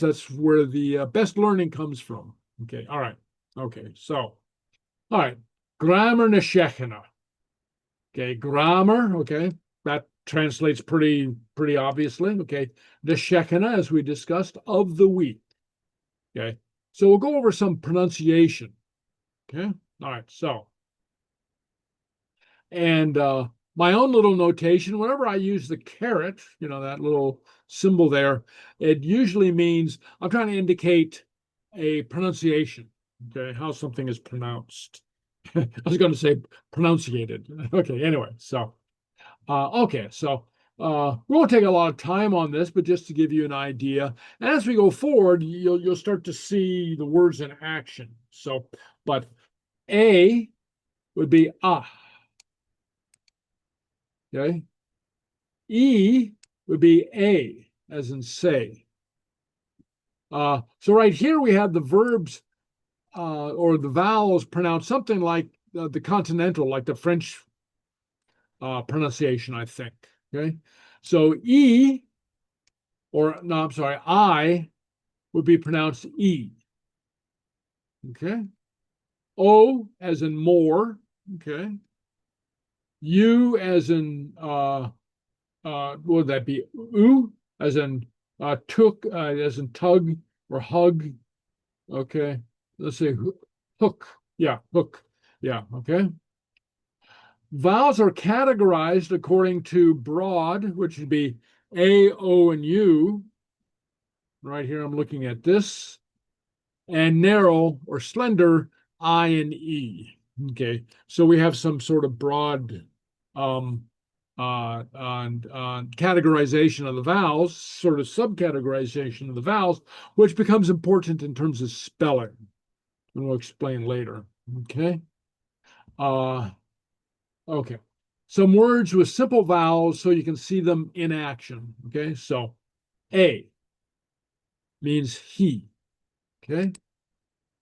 That's where the best learning comes from. Okay, all right. Okay, so, all right. Grammar na Shekhinah. Okay, grammar, okay. That translates pretty obviously. Okay. The Shekinah, as we discussed, of the week. Okay. So we'll go over some pronunciation. Okay. All right. So, and my own little notation, whenever I use the caret, that little symbol there, it usually means I'm trying to indicate a pronunciation, okay, how something is pronounced. I was going to say pronunciated. Okay, anyway, so, okay, so we won't take a lot of time on this, but just to give you an idea. And as we go forward, you'll start to see the words in action. So, but A would be ah. Okay. E would be a, as in say. So right here we have the verbs or the vowels pronounced something like the continental, like the French pronunciation, I think. Okay. So E, or no, I'm sorry, I would be pronounced E. Okay. O as in more. Okay. U as in what would that be? U as in took, as in tug or hug. Okay. Let's say hook. Yeah, hook. Yeah, okay. Vowels are categorized according to broad, which would be A, O, and U. Right here, I'm looking at this. And narrow or slender, I and E. Okay. So we have some sort of broad um, categorization of the vowels, sort of subcategorization of the vowels, which becomes important in terms of spelling. And we'll explain later. Okay. Uh, okay. Some words with simple vowels so you can see them in action. Okay. So A means he. Okay.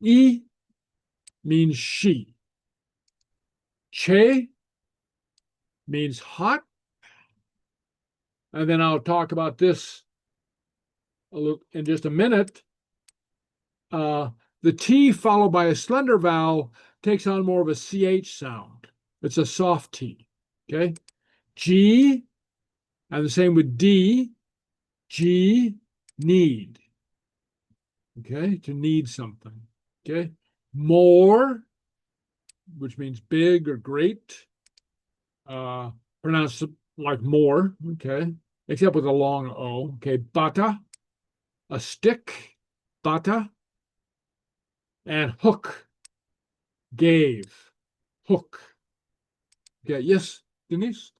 E means she. Che means hot. And then I'll talk about this in just a minute. The T followed by a slender vowel takes on more of a CH sound. It's a soft T. Okay. G, and the same with D. G, need. Okay. To need something. Okay. More, which means big or great. Pronounced like more. Okay. Except with a long O. Okay. Bata, a stick. Bata. And hook, gave, hook. Okay, yes, Denise?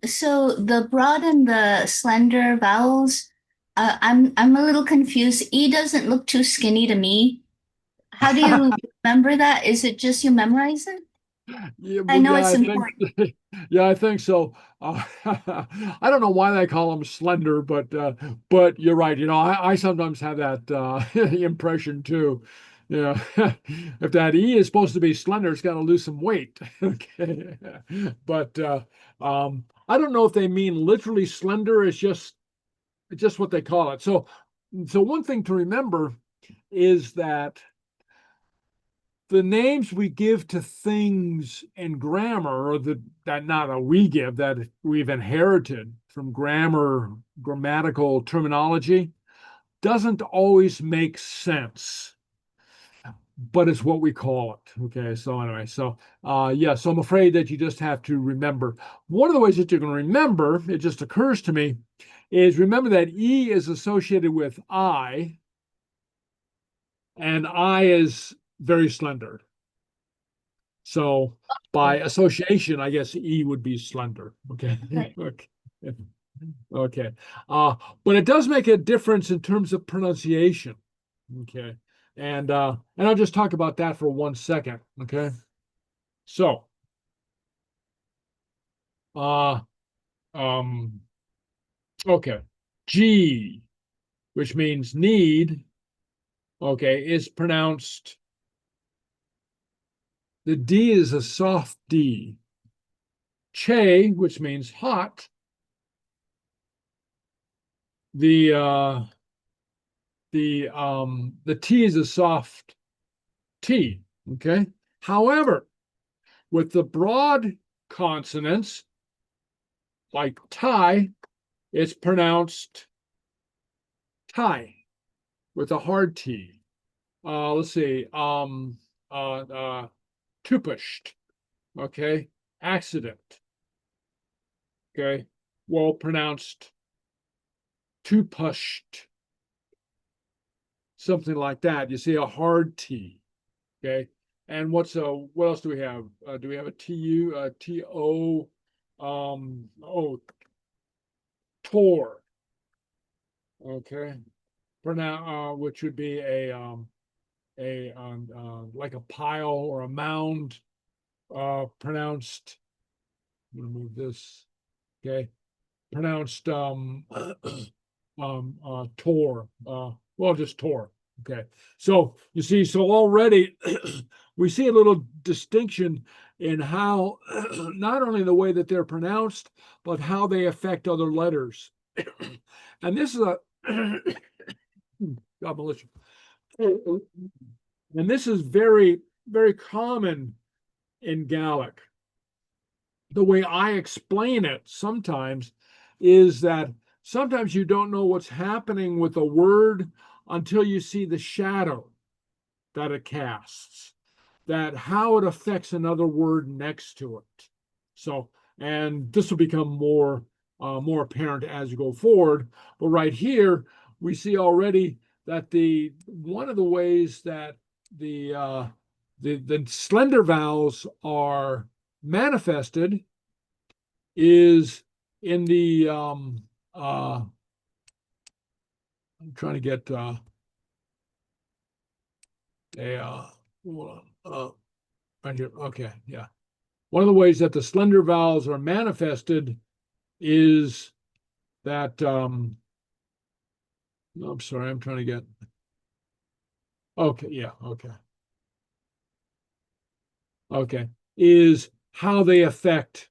So the broad and the slender vowels, I'm a little confused. E doesn't look too skinny to me. How do you remember that? Is it just you memorize it? Yeah, I well, know yeah, it's I think, important. yeah, I think so. I don't know why they call them slender, but you're right. I sometimes have that impression too. Yeah, if that E is supposed to be slender, it's got to lose some weight. Okay, but I don't know if they mean literally slender. It's just what they call it. So one thing to remember is that the names we give to things in grammar, or that not that we give, that we've inherited from grammatical terminology, doesn't always make sense, but it's what we call it. Okay, so anyway, yeah, so I'm afraid that you just have to remember. One of the ways that you can remember, it just occurs to me, is remember that E is associated with I, and I is very slender. So by association, I guess E would be slender. Okay. Right. Okay. Okay. But it does make a difference in terms of pronunciation. Okay. And I'll just talk about that for 1 second. Okay. So uh um okay. G, which means need, okay, is pronounced, the D is a soft D. Che, which means hot, the the T is a soft T. Okay. However, with the broad consonants like Thai, it's pronounced Thai with a hard T. Let's see. Tupushed. Okay. Accident. Okay. Well pronounced tupushed. Something like that. You see a hard T. Okay. And what else do we have? Do we have a TU, TO, Tor? Okay. Which would be a like a pile or a mound, pronounced. I'm gonna move this. Okay, pronounced Tor. Well, just Tor. Okay. So you see, so already we see a little distinction in how not only the way that they're pronounced, but how they affect other letters. And this is a God bless you. And this is very, very common in Gaelic. The way I explain it sometimes is that sometimes you don't know what's happening with a word until you see the shadow that it casts, that how it affects another word next to it. So, and this will become more apparent as you go forward. But right here, we see already that the one of the ways that the slender vowels are manifested is in the I'm trying to get a hold on, right here. Okay, yeah. One of the ways that the slender vowels are manifested is that no, I'm sorry, I'm trying to get okay, yeah, okay, is how they affect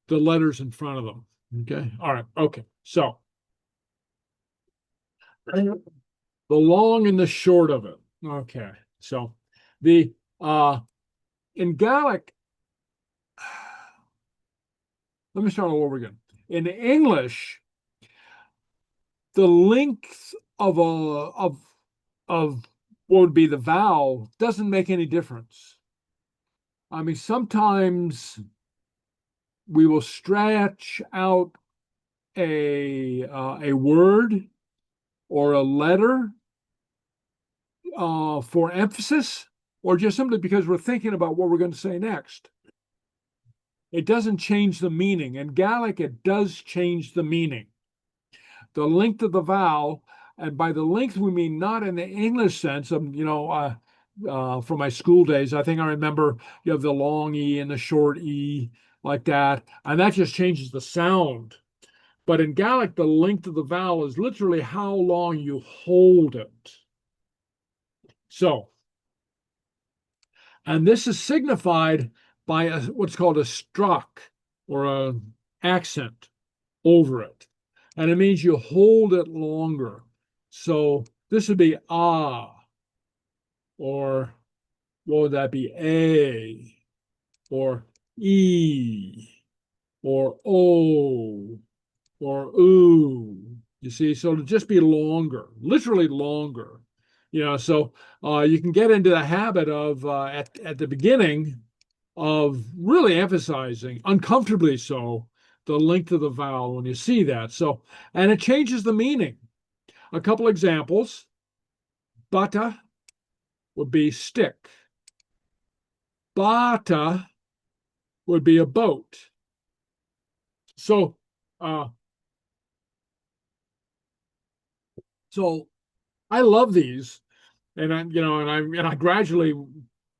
the letters in front of them. Okay, all right, okay. So the long and the short of it. Okay, so the in Gaelic, let me start all over again. In English, the length of of what would be the vowel doesn't make any difference. I mean, sometimes we will stretch out a word or a letter for emphasis, or just simply because we're thinking about what we're going to say next. It doesn't change the meaning. In Gaelic, it does change the meaning. The length of the vowel, and by the length we mean not in the English sense of, from my school days, I think I remember you have the long E and the short E like that, and that just changes the sound. But in Gaelic, the length of the vowel is literally how long you hold it. So, and this is signified by what's called a struck or an accent over it. And it means you hold it longer. So this would be ah, or what would that be? A, or E, or O, or ooh. You see, so to just be longer, literally longer. So you can get into the habit of at the beginning of really emphasizing, uncomfortably so, the length of the vowel when you see that. So, and it changes the meaning. A couple examples. Bata would be stick. Bata would be a boat. So, uh, so I love these, and I gradually,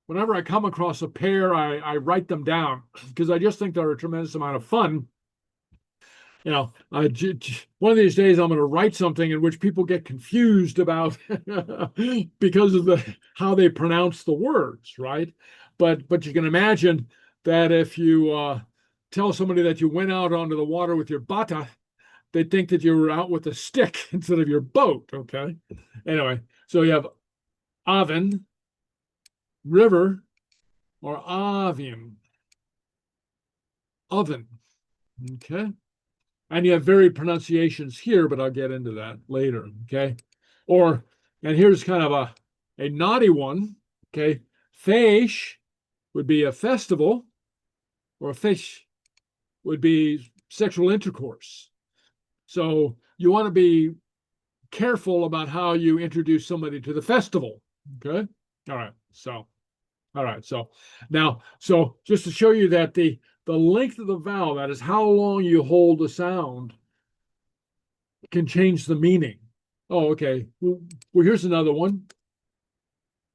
whenever I come across a pair, I write them down because I just think they're a tremendous amount of fun. One of these days I'm going to write something in which people get confused about because of how they pronounce the words, right? But you can imagine that if you tell somebody that you went out onto the water with your bata, they think that you were out with a stick instead of your boat. Okay. Anyway, so you have oven, river, or avium, oven. Okay. And you have varied pronunciations here, but I'll get into that later. Okay. Or, and here's kind of a naughty one. Okay. Feish would be a festival, or a fish would be sexual intercourse. So you want to be careful about how you introduce somebody to the festival. Okay. All right. So, all right. So now, so just to show you that the length of the vowel, that is how long you hold the sound, can change the meaning. Oh, okay. Well, here's another one.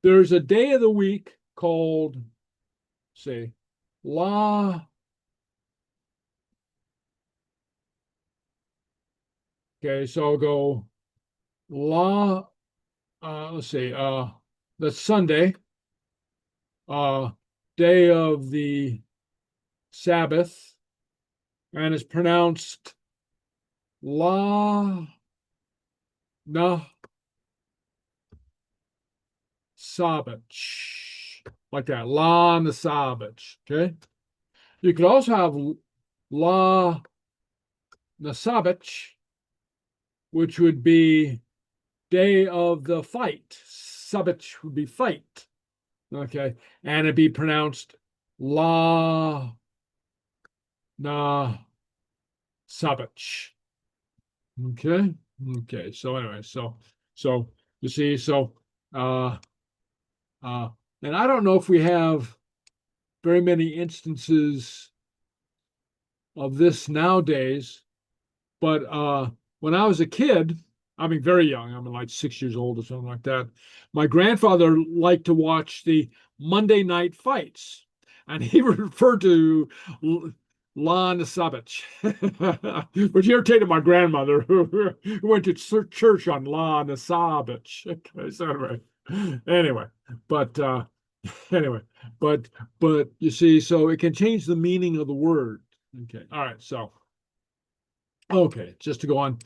There's a day of the week called, say, La. Okay, so I'll go La. Let's see. That's Sunday. Uh, day of the Sabbath, and it's pronounced La Na Sabbath, like that. La Na Sabbath. Okay. You could also have La Na Sabbath, which would be day of the fight. Sabbath would be fight. Okay. And it'd be pronounced La Na Sabbath. Okay. Okay. So anyway, so you see, so uh uh and I don't know if we have very many instances of this nowadays, but when I was a kid, I mean very young, I mean like 6 years old or something like that, my grandfather liked to watch the Monday night fights, and he referred to Lon Sabich, which irritated my grandmother, who went to church on Lon Sabich. Okay, so anyway, but anyway, but you see, so it can change the meaning of the word. Okay, all right, so okay, just to go on,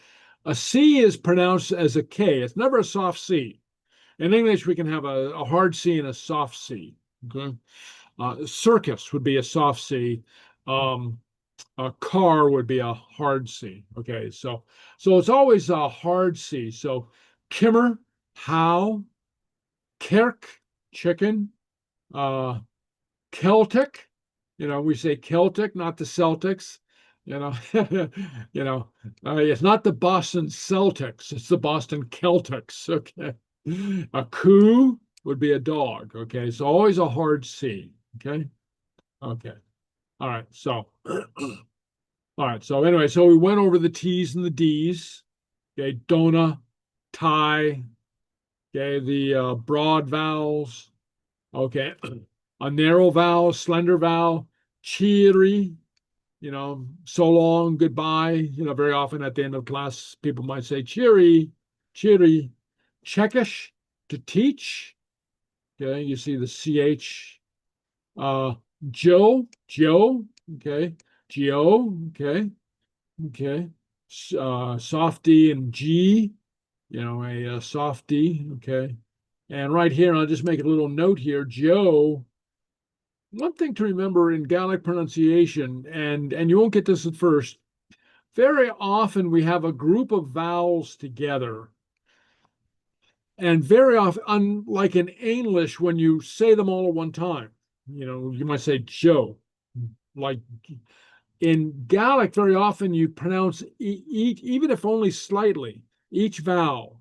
a C is pronounced as a K. It's never a soft C. In English, we can have a hard C and a soft C. Okay, circus would be a soft C. Um, a car would be a hard C. Okay, so it's always a hard C. So Kimmer, how, Kirk, chicken, uh, Celtic, we say Celtic, not the Celtics. You know, it's not the Boston Celtics, it's the Boston Celtics. Okay, a coo would be a dog. Okay, so always a hard C. Okay, okay, all right. So, all right. So anyway, so we went over the T's and the D's. Okay, dona, tie. Okay, the broad vowels. Okay, a narrow vowel, slender vowel, cheery, so long, goodbye. Very often at the end of class, people might say cheery, cheery, checkish, to teach. Okay, you see the CH. Uh, Joe, Joe, okay, Geo, okay, okay. Softy and G, a softy, okay. And right here, I'll just make a little note here, Joe. One thing to remember in Gaelic pronunciation, and you won't get this at first, very often we have a group of vowels together. And very often, unlike in English, when you say them all at one time, you might say Joe. Like in Gaelic, very often you pronounce each, even if only slightly, each vowel.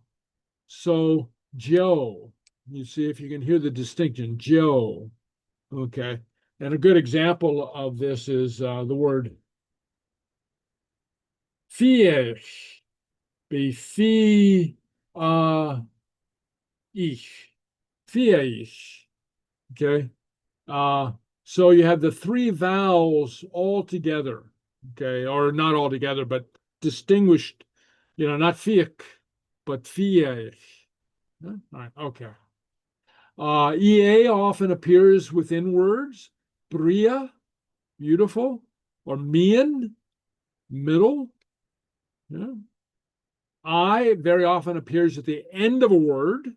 So Joe, you see if you can hear the distinction, Joe. Okay. And a good example of this is the word fiech, be fi ich, fiech. Okay. Uh, so you have the three vowels all together. Okay, or not all together, but distinguished. Not fiech, but fiech. All right. Okay. EA often appears within words. Bria, beautiful, or mian, middle. Yeah. I very often appears at the end of a word.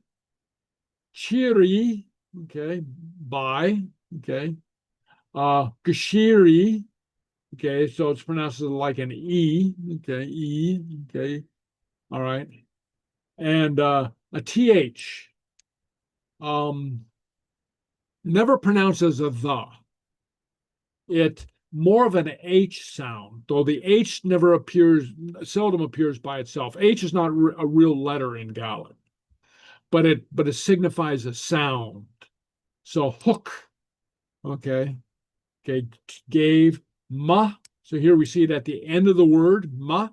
Chiri, okay, by, okay. Gashiri, okay, so it's pronounced like an E, okay, E, okay, all right. And a TH, um, never pronounced as a the. It more of an H sound, though the H never appears, seldom appears by itself. H is not a real letter in Gaelic, but it signifies a sound. So hook, okay, okay, gave ma. So here we see it at the end of the word ma,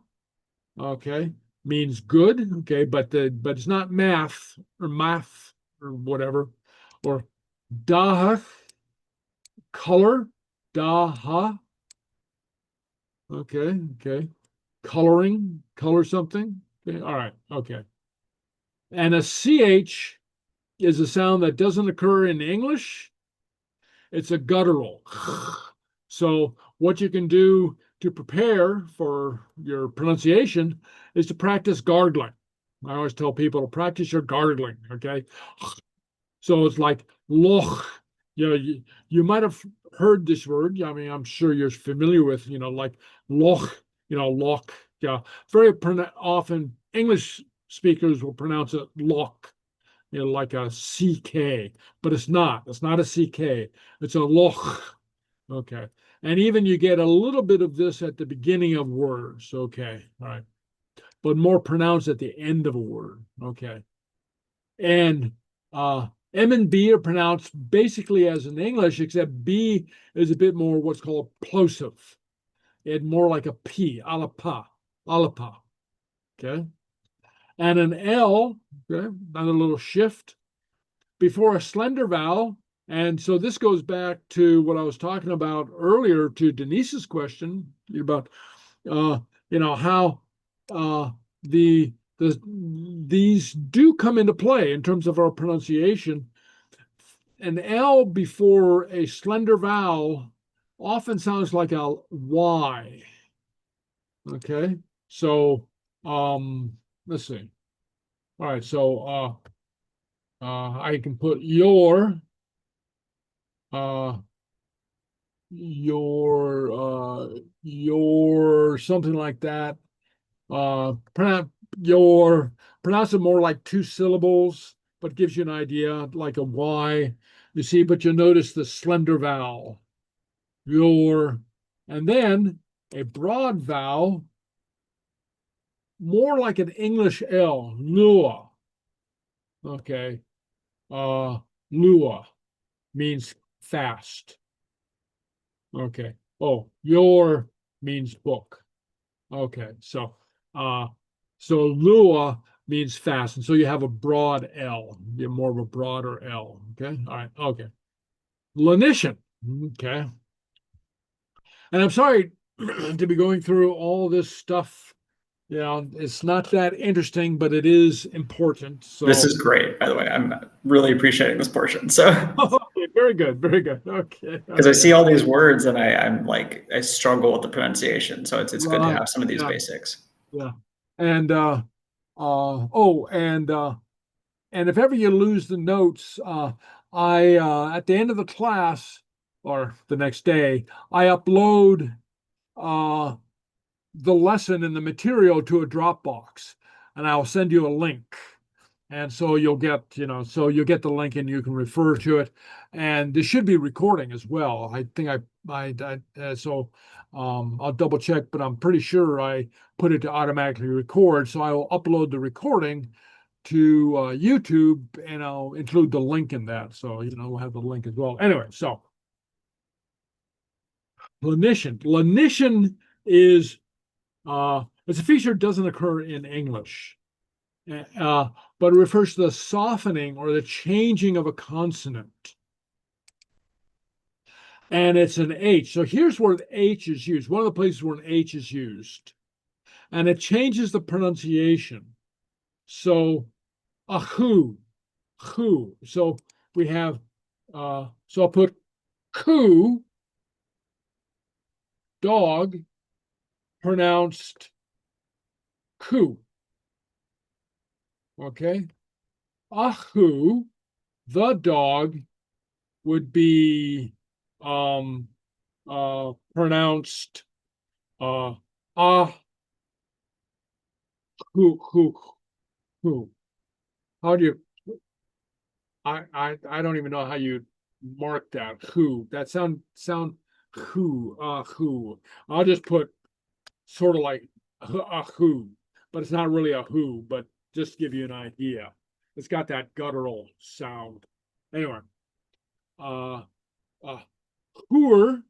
okay, means good, okay, but it's not math or whatever, or daha, color, daha, okay, okay, coloring, color something, okay, all right, okay. And a ch is a sound that doesn't occur in English. It's a guttural. So what you can do to prepare for your pronunciation is to practice gargling. I always tell people to practice your gargling, okay? So it's like loch. You know, you might have heard this word. I mean, I'm sure you're familiar with, like loch, loch. Yeah, very often English speakers will pronounce it loch, like a CK, but it's not. It's not a CK. It's a loch. Okay. And even you get a little bit of this at the beginning of words. Okay. All right. But more pronounced at the end of a word. Okay. And M and B are pronounced basically as in English, except B is a bit more what's called plosive. It's more like a P, alapa, alapa. Okay. And an L, okay, another little shift before a slender vowel. And so this goes back to what I was talking about earlier to Denise's question about, uh, how uh, these do come into play in terms of our pronunciation. An L before a slender vowel often sounds like a Y. Okay, so let's see. All right, so I can put uh, your something like that. Your pronounce it more like two syllables, but gives you an idea like a Y. You see, but you notice the slender vowel, your, and then a broad vowel, more like an English L, lua. Okay, uh, lua means fast. Okay. Oh, your means book. Okay, uh so lua means fast, and so you have a broad L. You have more of a broader L. Okay, all right, okay. Lenition. Okay. And I'm sorry to be going through all this stuff. It's not that interesting, but it is important. This So is great, by the way. I'm really appreciating this portion. So, okay, very good, very good. Okay, because I okay. see all these words and I'm like, I struggle with the pronunciation. So it's good to Right. have some of these Yeah, basics. yeah. And oh, and if ever you lose the notes, I at the end of the class or the next day, I upload uh, the lesson and the material to a Dropbox, and I'll send you a link. And so you'll get the link and you can refer to it. And this should be recording as well. I think so I'll double check, but I'm pretty sure I put it to automatically record. So I will upload the recording to YouTube, and I'll include the link in that. So, we'll have the link as well. Anyway, so lenition. Lenition is it's a feature that doesn't occur in English, uh, but it refers to the softening or the changing of a consonant. And it's an H. So here's where the H is used. One of the places where an H is used. And it changes the pronunciation. So ahu, who. So we have, so I'll put coo, dog, pronounced Ahu. Okay. Ahu, the dog, would be um pronounced ah who who. How do you I don't even know how you mark that. Who. That sound who. I'll just put sort of like a who, but it's not really a who, but just to give you an idea. It's got that guttural sound. Anyway, uh uh whoer,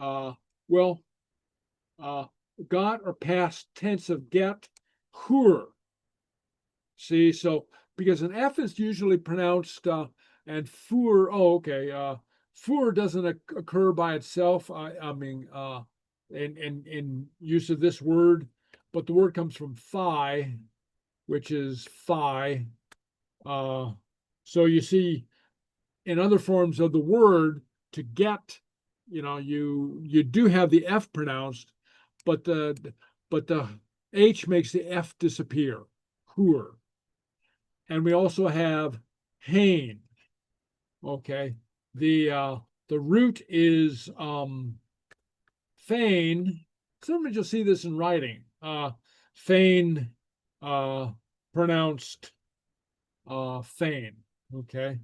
uh well, uh got or past tense of get, whoer. See, so because an F is usually pronounced and four, oh, okay, four doesn't occur by itself. I mean, in use of this word, but the word comes from thigh, which is thigh. Uh, so you see, in other forms of the word, to get, you do have the F pronounced, but the H makes the F disappear. Hooer. And we also have Hain. Okay, the root is feign. Sometimes you'll see this in writing. Feign, uh, pronounced feign. Okay,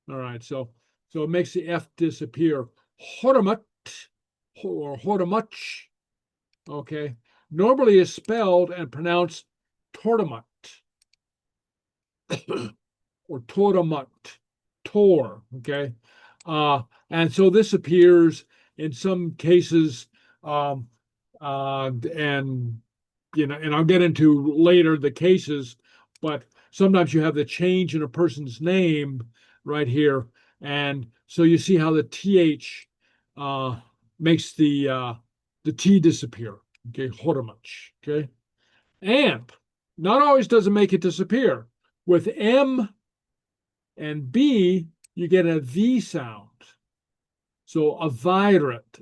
all right. So it makes the F disappear. Hormut or hormuch. Okay, normally is spelled and pronounced tortamut or Toramut, Tor, okay? And so this appears in some cases, um, and and I'll get into later the cases, but sometimes you have the change in a person's name right here, and so you see how the th makes the t disappear. Okay, Horamuch. Okay, and not always does it make it disappear. With M and B, you get a V sound. So a virate.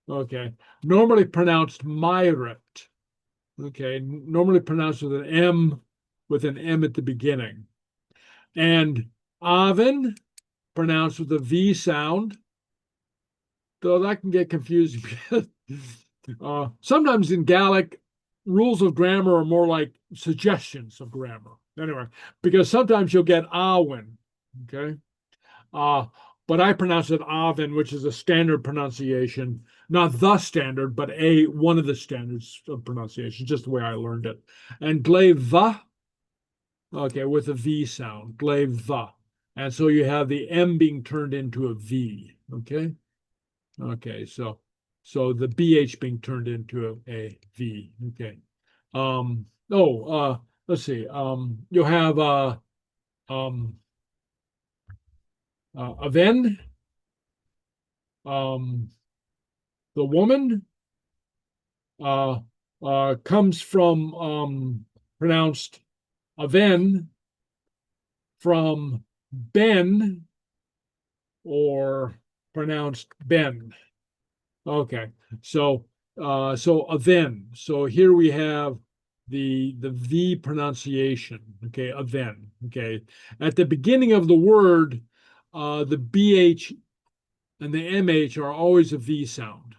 Okay. Normally pronounced myrate. Okay. Normally pronounced with an M at the beginning. And oven, pronounced with a V sound, though that can get confusing. Sometimes in Gaelic, rules of grammar are more like suggestions of grammar. Anyway, because sometimes you'll get Awin, okay? Uh, but I pronounce it Avin, which is a standard pronunciation, not the standard, but one of the standards of pronunciation, just the way I learned it. And Gleva, okay, with a V sound, Gleva. And so you have the M being turned into a V, okay? Okay, so the BH being turned into a V, okay. Let's see. You'll have um Aven, the woman, uh, comes from pronounced Aven from Ben or pronounced Ben. Okay, so Aven. So here we have the V pronunciation. Okay, Aven. Okay, at the beginning of the word, the BH and the MH are always a V sound.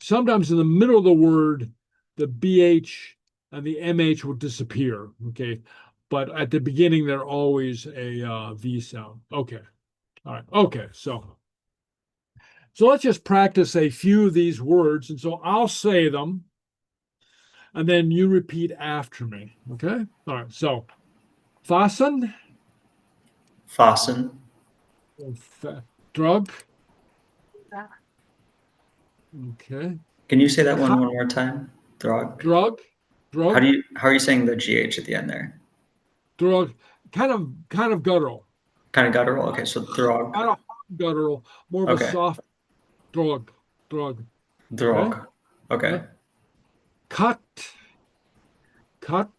Sometimes in the middle of the word, the BH and the MH will disappear. Okay. But at the beginning, they're always a V sound. Okay. All right. Okay. So let's just practice a few of these words. And so I'll say them and then you repeat after me. Okay. All right. So fasten, Fasten. drug. Okay. Can you say that one Cut, more time? Drug. drug, drug, How are you saying the GH at the end there? drug. Kind of guttural. Kind of guttural. Okay, so drug. Not a hard guttural, more of a Okay. soft drug. Okay. Drog. Okay. Okay. Cut,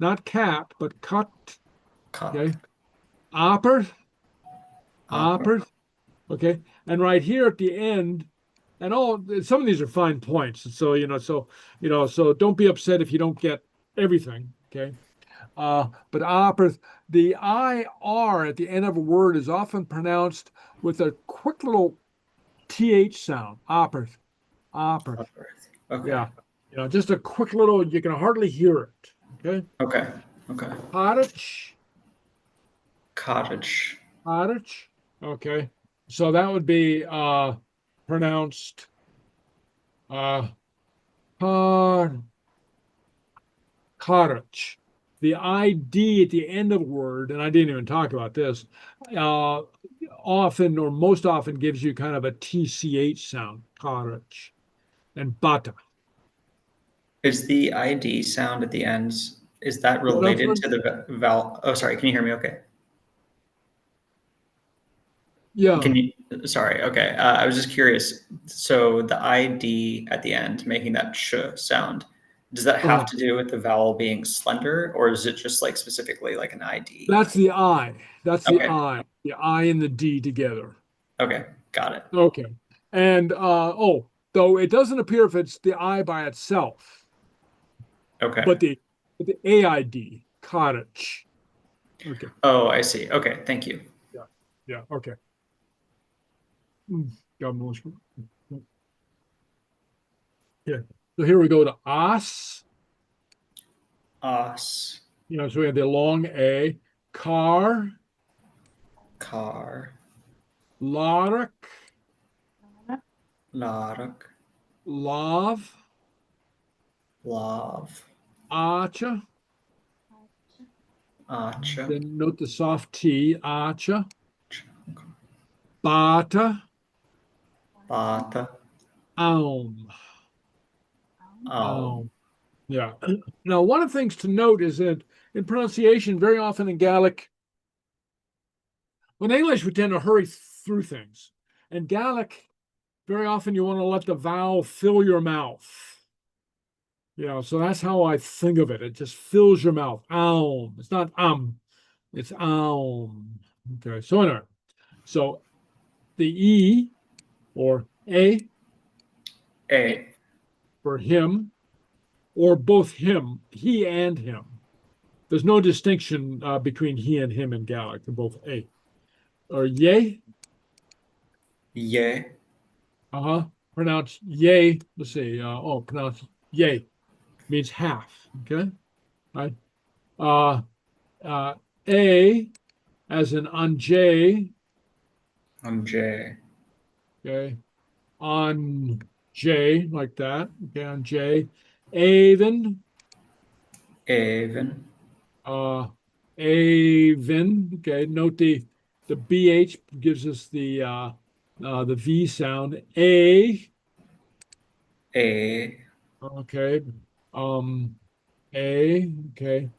not cat, but cut. Cut. Okay. Opper, Opera. opper. Okay. And right here at the end, and all some of these are fine points. So so don't be upset if you don't get everything. Okay. But opera, the IR at the end of a word is often pronounced with a quick little TH sound. Opera, opera. Okay. Yeah. Just a quick little, you can hardly hear it. Okay. Okay. Okay. Cottage, Cottage. cottage. Okay. So that would be pronounced uh cottage. Cottage. The ID at the end of a word, and I didn't even talk about this, uh, often or most often gives you kind of a TCH sound, cottage, and bata. Is the ID sound at the end, is that What I'm related sorry? to the vowel? Oh, sorry. Can you hear me okay? Yeah. Can you, sorry. Okay. I was just curious. So the ID at the end, making that ch sound, does that have Uh-huh. to do with the vowel being slender, or is it just like specifically like an ID? That's the I. That's the Okay. I. The I and the D together. Okay. Got it. Okay. And though it doesn't appear if it's the I by itself, Okay. but the AID, cottage. Okay. Oh, I see. Okay. Thank you. Yeah. Yeah. Okay. Mm, God knows. Yeah. So here we go to us. Os, So we have the long A, car, car, lark, lark, love, love, archer. acha, Then note the soft T, archer, bata, bata, aum, aum. aum. Yeah. Now, one of the things to note is that in pronunciation, very often in Gaelic, when English, we tend to hurry through things. In Gaelic, very often you want to let the vowel fill your mouth. So that's how I think of it. It just fills your mouth. Aum. It's not it's aum. Okay. So anyway, so the E or A A, for him, or both him, he and him. There's no distinction between he and him in Gaelic. They're both A. Or yay, ye, uh-huh. Pronounce yay. Let's see. Pronounce yay means half. Okay. Right. Uh, uh, A as in on J. on J, Okay. On J like that. Okay. On J. Avon. even, Uh, Avon. Okay. Note the BH gives us the V sound. A. a, Okay. Um, A. Okay.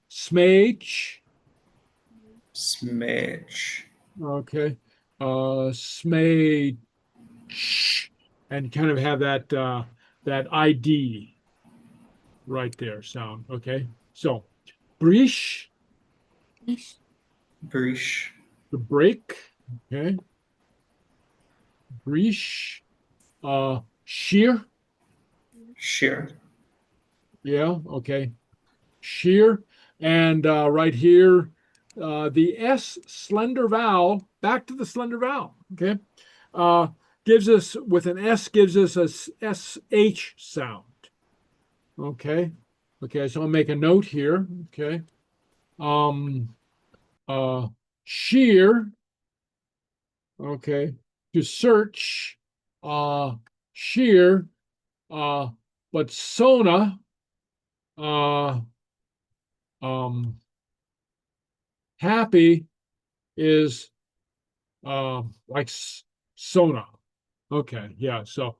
Smage. smidge, Okay. Smage. And kind of have that ID right there sound. Okay. So breach, brish, the break. Okay. Breach. Shear. shear, Yeah. Okay. Shear. And right here, the S slender vowel, back to the slender vowel. Okay. Uh, gives us, with an S, gives us a SH sound. Okay. Okay. So I'll make a note here. Okay. Um, uh, shear. Okay. To search, uh, shear, uh, but sona, uh, um, happy is like sona. Okay, yeah. So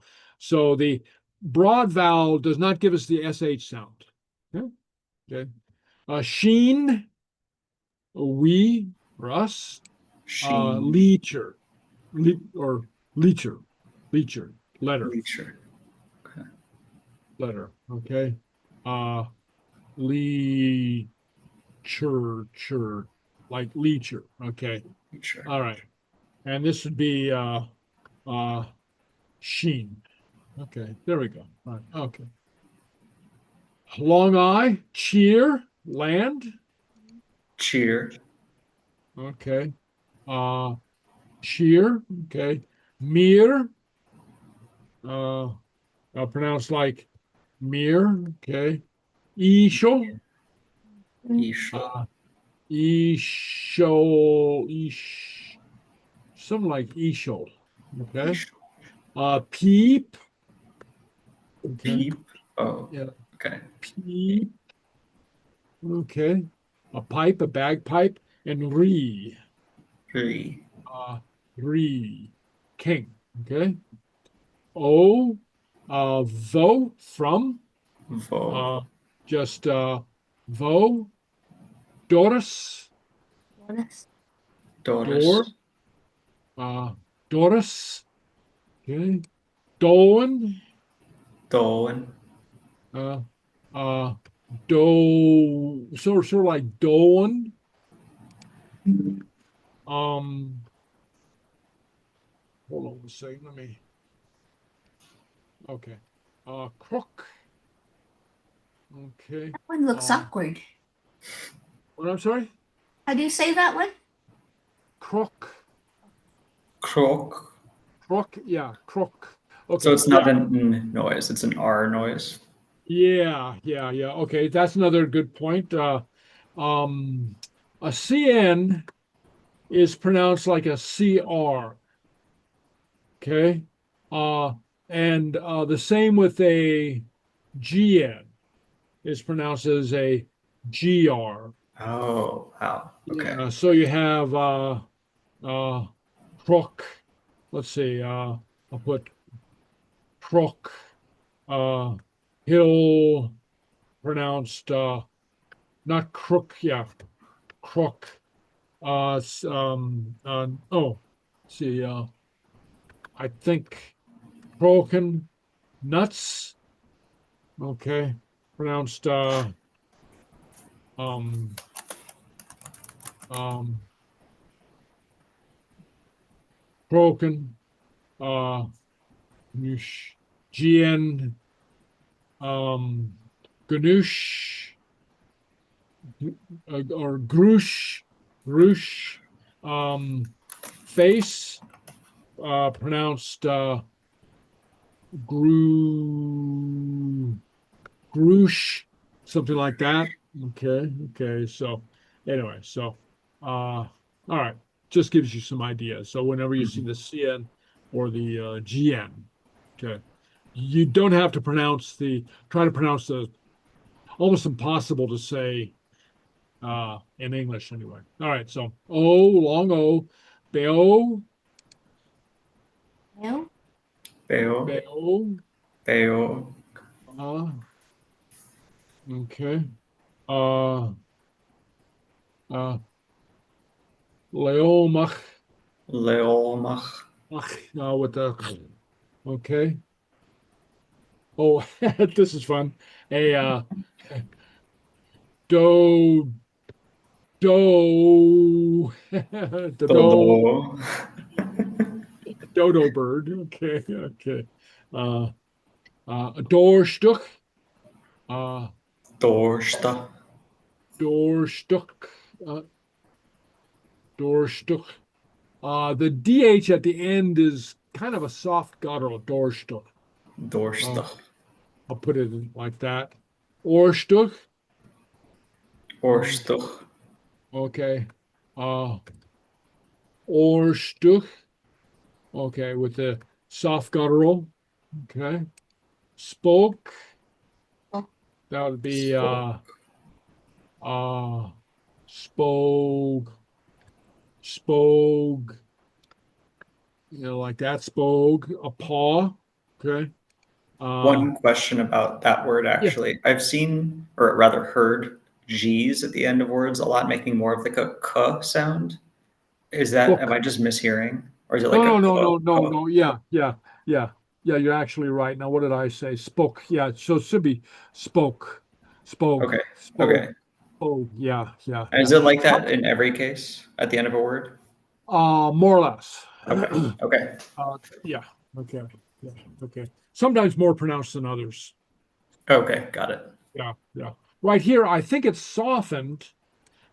the broad vowel does not give us the sh sound. Okay. Okay. Sheen, we or us. sheen, Leecher, or leecher, leecher, letter, leecher, okay, letter. Okay. Uh, leecher, chur, like leecher. Okay. leecher, All right. And this would be uh sheen. Okay, there we go. All right, okay. Long I, cheer, land. Cheer. Okay. Cheer. Okay. Mere. Uh, pronounced like mere. Okay. Ishol. Ishol. Uh, Ishol. Something like Ishol. Okay. Ishol. Peep. Okay. Peep. Oh, Yeah. okay. Peep. Okay. A pipe, a bagpipe, and re. Re. Uh, re. King. Okay. O. Vo from. Vo. Uh, just vo. Doris. Yes. Door. Doris. Doris. Okay. Doan. Doan. Uh, uh, sort of like Doan. Um, hold on a second. Let me. Okay. Crook. Okay. That one looks Uh, awkward. what I'm sorry? How do you say that one? Crook. Croak. Crook. Yeah. Crook. So Okay. it's Yeah. not an N noise, it's an R noise. Yeah. Yeah. Yeah. Okay. That's another good point. Um, a CN is pronounced like a CR. Okay. Uh, and the same with a GN is pronounced as a GR. Oh, wow. Okay. Yeah. So you have uh, crook. Let's see. I'll put crook. Uh, hill pronounced not crook. Yeah, crook. Oh, see. I think broken nuts. Okay, pronounced um um broken. Noosh, GN ganoosh or groosh face pronounced groosh, something like that. Okay, okay. So anyway, so all right, just gives you some ideas. So whenever you see Mhm. the CN or the GN, okay, you don't have to try to pronounce the almost impossible to say in English anyway. All right, so long O, Beo, No. Beo. Beo, Beo. uh, okay, uh, uh, Leomach, Leolmach. with the okay. Oh, this is fun. A do do the Dodo. dodo bird. Okay, okay. Uh, a door stuck. Uh, Dorsta. door stuck. Uh, door stuck. The DH at the end is kind of a soft guttural, door stuck. Uh, Dorsta. I'll put it in like that. Or stuck. Okay. Orstuch. Okay. Or stuck. Okay, with the soft guttural. Okay. Spoke. That would be Spoke. uh spoke, spoke, like that, spoke, a paw. Okay. Uh One question about that word, yeah. actually. I've seen, or rather heard, G's at the end of words a lot, making more of like a k sound. Is that, am Book. I just mishearing? Or is it like a No, no, no, k, no, no, k? no. Yeah, yeah, yeah. Yeah, you're actually right. Now, what did I say? Spoke. Yeah, so it should be spoke, Okay. spoke, spoke. Okay. Oh, yeah, yeah, And is yeah. it like that in every case at the end of a word? More or less. Okay. Okay. Yeah. Okay. Yeah, okay. Sometimes more pronounced than others. Okay, got it. Yeah, yeah. Right here, I think it's softened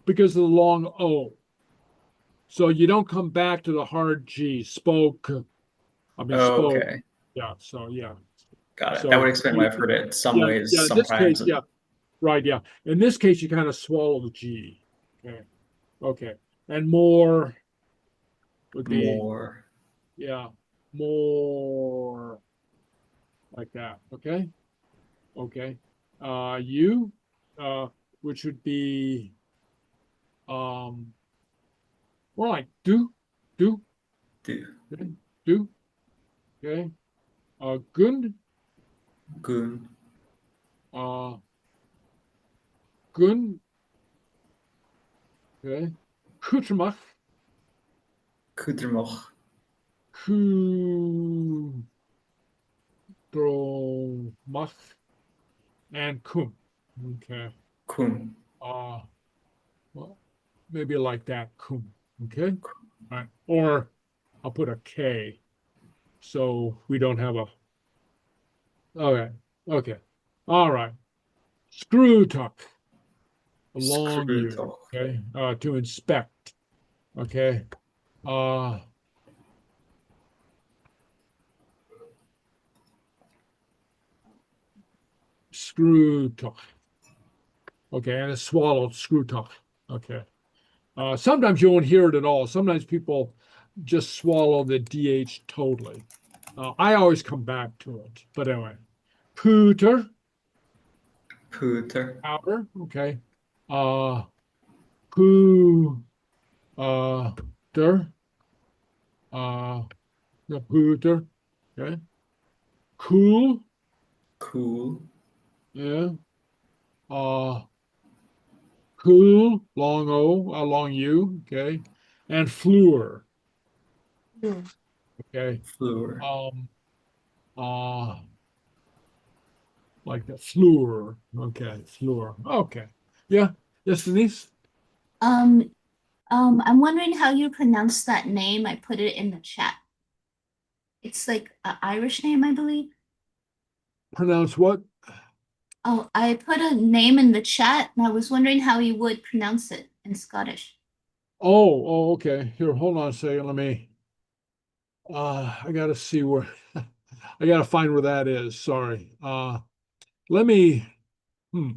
because of the long O. So you don't come back to the hard G. Spoke. I mean, spoke. Okay, Yeah. So yeah. got it. That would So explain why I've heard it some yeah, ways yeah. In this case, sometimes. yeah. Right. Yeah. In this case, you kind of swallow the G. Okay. Okay. And more would be, More. yeah, more like that. Okay. Okay. You, uh, which would be um more like do, Do. okay, do, okay. Gun, Goon. uh, gun, okay. Kutrmach, Kudrmoch. kudromach, and kum. Okay. Kum. Uh, well, maybe like that, kum. Okay. All right. Or I'll put a K so we don't have a. Okay. Okay. All right. Screw tuck. A long U. Screwtalk. Okay. To inspect. Okay. Uh, screw tuck. Okay. And it's swallowed screw tuck. Okay. Sometimes you won't hear it at all. Sometimes people just swallow the DH totally. I always come back to it. But anyway. Pooter. Pooter. Powder. Okay. Uh, poo. Der. The pooter. Okay. Cool. Cool. Yeah. Uh, cool. Long O. Long U. Okay. And fluor. Mm. Okay. Fluor. Um. Uh. Like that. Fluor. Okay. Fluor. Okay. Yeah. Yes, Denise. Um, I'm wondering how you pronounce that name. I put it in the chat. It's like an Irish name, I believe. Pronounce what? Oh, I put a name in the chat and I was wondering how you would pronounce it in Scottish. Oh. Oh. Okay. Here. Hold on a second. Let me. I gotta see where. I gotta find where that is. Sorry. Let me. Hmm.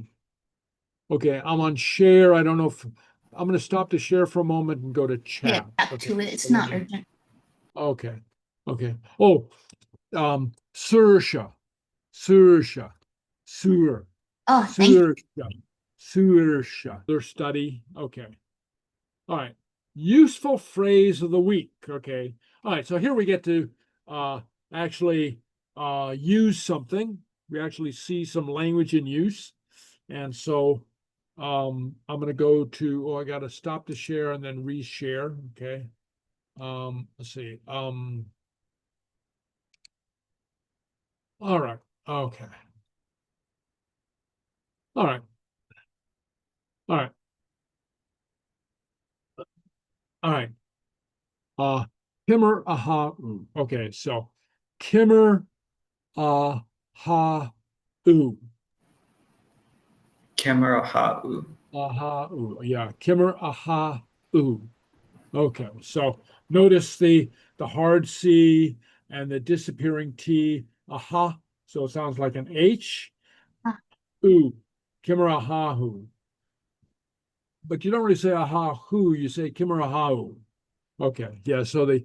Okay, I'm on share. I don't know if I'm going to stop the share for a moment and go to Yeah, chat. back Okay, to it. so It's let not me. urgent. Okay, okay. Oh, Sursha, Sursha, Sur, Oh, thank you. Sursha, Sursha. Their study. Okay. All right. Useful phrase of the week. Okay. All right. So here we get to uh, actually use something. We actually see some language in use. And so I'm going to go to, oh, I got to stop the share and then reshare. Okay. Let's see. All right. Okay. All right. All right. All right. Uh, Kimmer aha. Okay. So Kimmer aha. Ooh. Camera ha'u. Aha. Ooh. Yeah. Kimmer aha. Ooh. Okay. So notice the hard C and the disappearing T. Aha. So it sounds like an H. Ah, Ooh. Kimmer aha. Ooh. But you don't really say aha. Who. You say Kimmer aha. Ooh. Okay. Yeah. So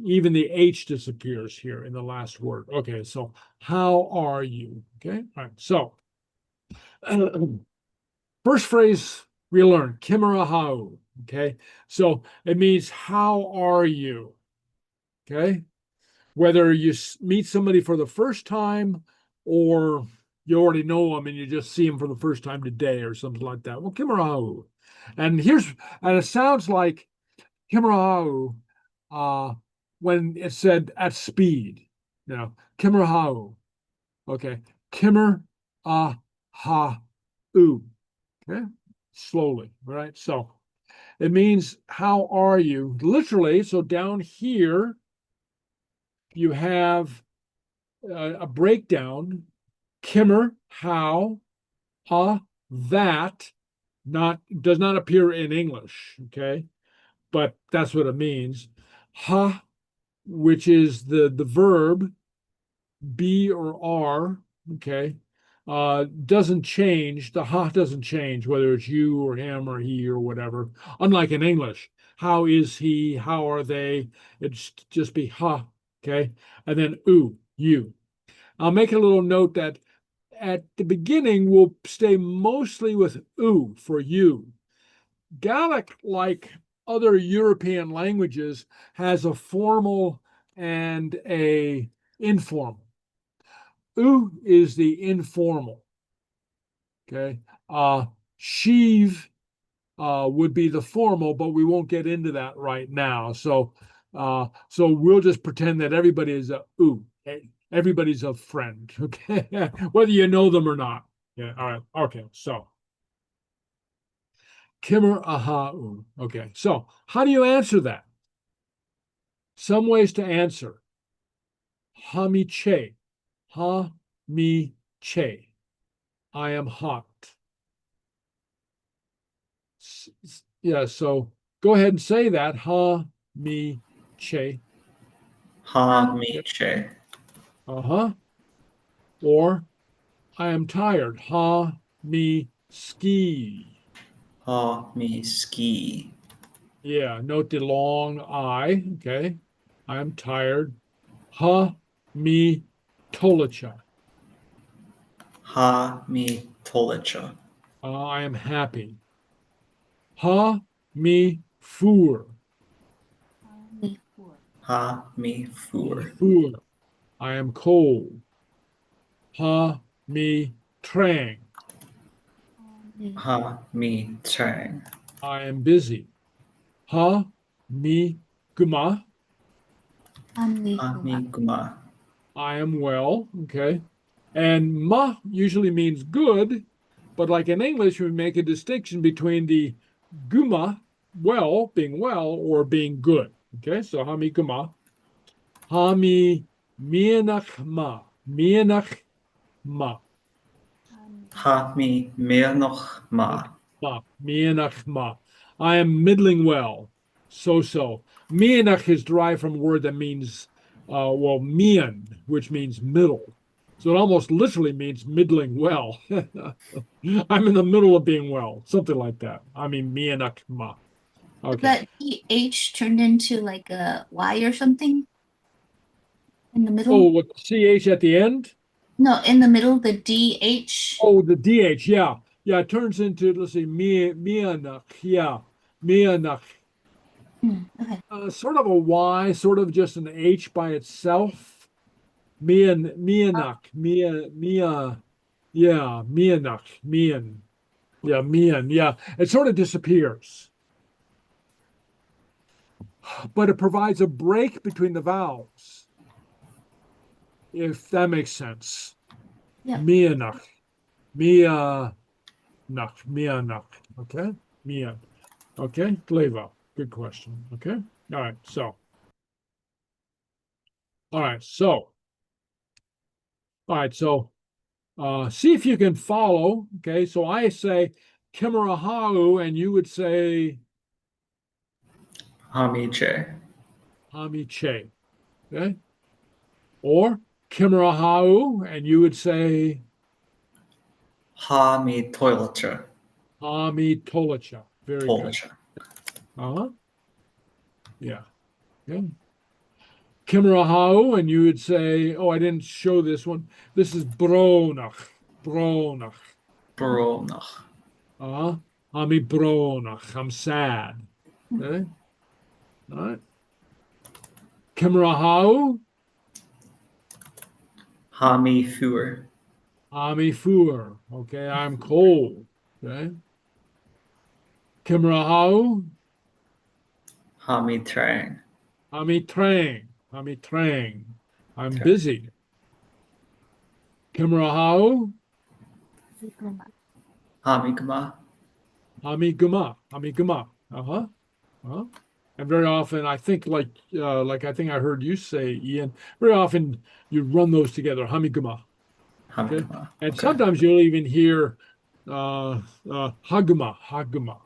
even the H disappears here in the last word. Okay. So how are you? Okay. All right. So first phrase we learn, Kimarahau. Okay. So it means, how are you? Okay. Whether you meet somebody for the first time or you already know them and you just see them for the first time today or something like that. Well, Kimarahau. And and it sounds like Kimarahau uh, when it said at speed. You know, Kimarahau. Okay. Kimmer ha oo. Okay, slowly, right? So it means, how are you? Literally, so down here, you have a breakdown. Kimmer, how, that, not does not appear in English, okay? But that's what it means. Ha, which is the verb, be or are, okay? Doesn't change. The ha doesn't change, whether it's you or him or he or whatever. Unlike in English, how is he? How are they? It's just be ha, okay? And then oo, you. I'll make a little note that at the beginning, we'll stay mostly with oo for you. Gaelic, like other European languages, has a formal and a informal. Oo is the informal. Okay. Sheev would be the formal, but we won't get into that right now. So we'll just pretend that everybody is a oo. Everybody's a friend. Okay. Whether you know them or not. Yeah. All right. Okay. So Kimmer aha oo. Okay. So how do you answer that? Some ways to answer. Ha mi che. Ha mi che. I am hot. Yeah, so go ahead and say that. Ha mi che. Ha mi che. Uh-huh. Or I am tired. Ha mi ski. Ha mi ski. Yeah, note the long I. Okay. I am tired. Ha mi tolicha. Ha mi tolicha. I am happy. Ha mi fur. Ha mi Mi fur. fur. I am cold. Ha mi trang. Ha mi trang. I am busy. Ha mi guma. Ha mi guma. I am well. Okay. And ma usually means good, but like in English, we make a distinction between the guma, well, being well, or being good. Okay. So ha mi guma. Ha mi mianach ma. Mianach ma. Ha mi meanoch ma. Ma. Mianach ma. I am middling well. So. Mianach is derived from a word that means, well, mian, which means middle. So it almost literally means middling well. I'm in the middle of being well, something like that. I mean, mianach ma. Okay. That H turned into like a Y or something in the Oh, middle? with ch at the end? No, in the middle, the DH. Oh, the dh, yeah. Yeah, it turns into, let's see, mianach, yeah. Mianach. Okay. Sort of a Y, sort of just an H by itself. Mianach, yeah, Mianach, Mian, yeah, Mian, yeah. It sort of disappears, but it provides a break between the vowels, if that makes sense. Yeah. Mianach, Mianach, Mianach. Okay, Mian. Okay, Gleva. Good question. Okay, all right. All right. So, all right. So. See if you can follow. Okay, so I say Kemerahau, and you would say Ha mi che. Hami Che. Okay, or Kemerahau, and you would say Ha mi toilecha. Hami Tolacha. Very good. Tolicha. Uh-huh. Yeah. Okay. Kemerahau, and you would say, oh, I didn't show this one. This is Bronach. Bronach. Bronach. Uh-huh. Hami Bronach. I'm sad. Okay. All right. Kemerahau. Ha mi fur. Ami fur. Okay, I'm cold. Okay. Kimrahau. Ha mi trang. Ami trang. Ami trang. I'm Okay. busy. Kimrahau. Ha mi guma. Ami guma. Ami guma. Uh-huh. Uh-huh. And very often, I think like I think I heard you say, Ian, very often you run those together, hamiguma. Okay. Hamigama. And Okay. sometimes you'll even hear haguma, haguma.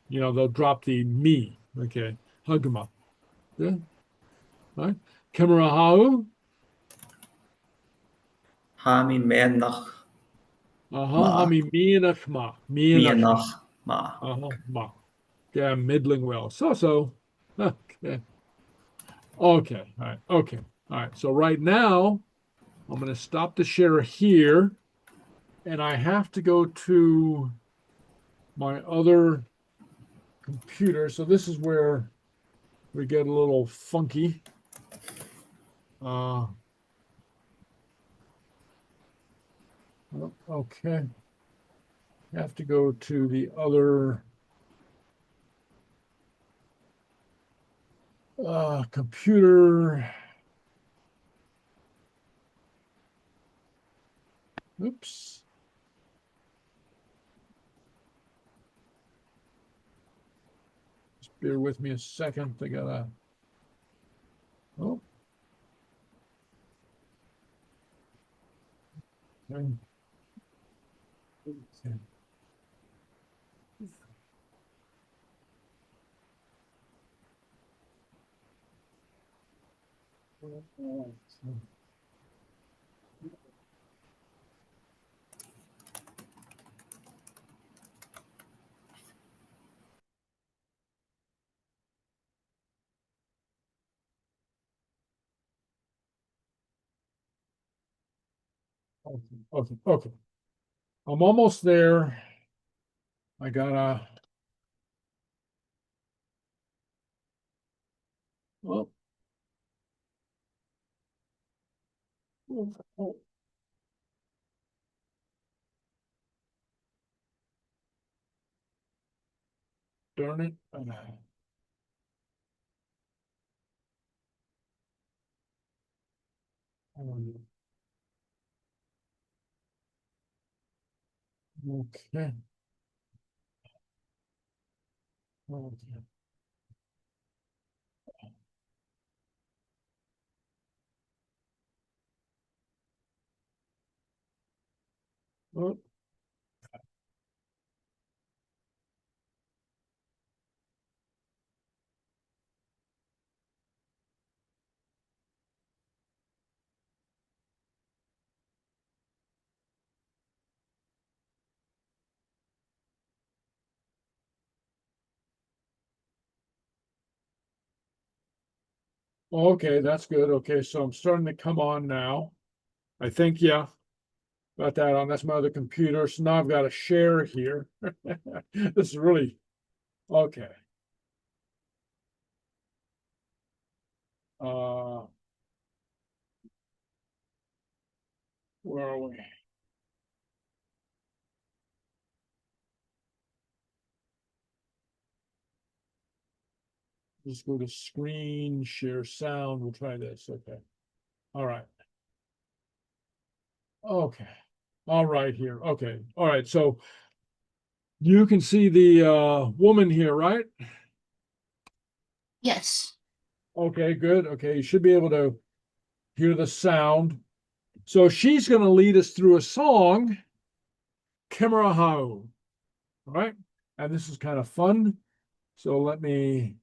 They'll drop the me. Okay. Haguma. Yeah. Right. Kemerahau. Hami menach I ma. mean mianachma. Mianachma. Mianach ma. Ma. Yeah, middling well. So. Okay. Okay. All right. Okay. All right. So right now, I'm going to stop the share here, and I have to go to my other computer. So this is where we get a little funky. Uh, okay. Have to go to the other computer. Oops. Just bear with me a second. I gotta. Oh. Okay. Okay. Okay. I'm almost there. I gotta. Oh, oh, darn it. Okay. Okay. Oh, okay, that's good. Okay, so I'm starting to come on now. I think, yeah, got that on. That's my other computer. So now I've got a share here. This is really okay. Uh, where are we? Just go to screen, share sound. We'll try this. Okay. All right. Okay. All right here. Okay. All right. So you can see the woman here, right? Yes. Okay, good. Okay, you should be able to hear the sound. So she's going to lead us through a song, Kemerahau. All right. And this is kind of fun. So let me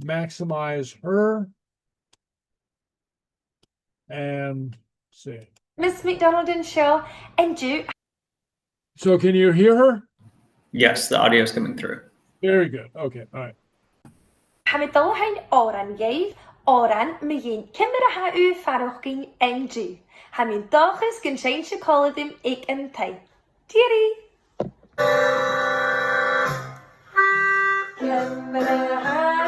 maximize her and see. Miss McDonald and Shaw and Duke. So can you hear her? Yes, the audio is coming through. Very good. Okay. All right. Hamidolhain oran gave oran megin Kimeraha u farochking en Jew. Hamin dages can change the colodim ik en tay. Tiri. Camera high,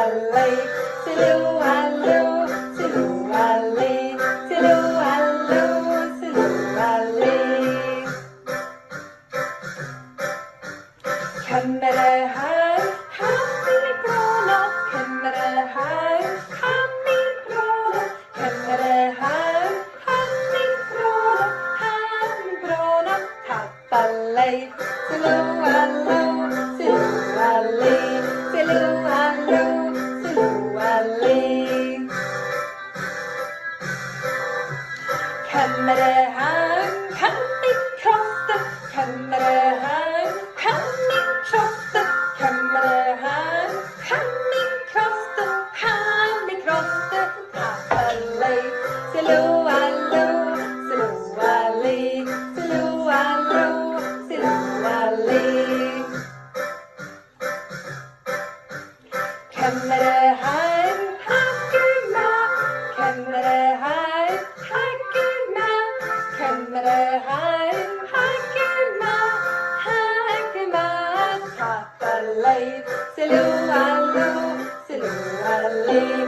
Tapalay, silualo, siluali, silualo, siluali. Kemmerehar, hamigrona, kemmerehar, hamigrona, kemmerehar, hamigrona, hamigrona, tapalay, silualo, siluali, silualo, siluali. Kemmerehar, hamikrosta, kemmerehar, hamikrosta, kemmerehar, hamikrosta, hamikrosta, tapalay, silualo, siluali, silualo, siluali. Kemmerehar, haguma, kemmerehar, haguma, kemmerehar, haguma, haguma, tapalay, silualo, siluali.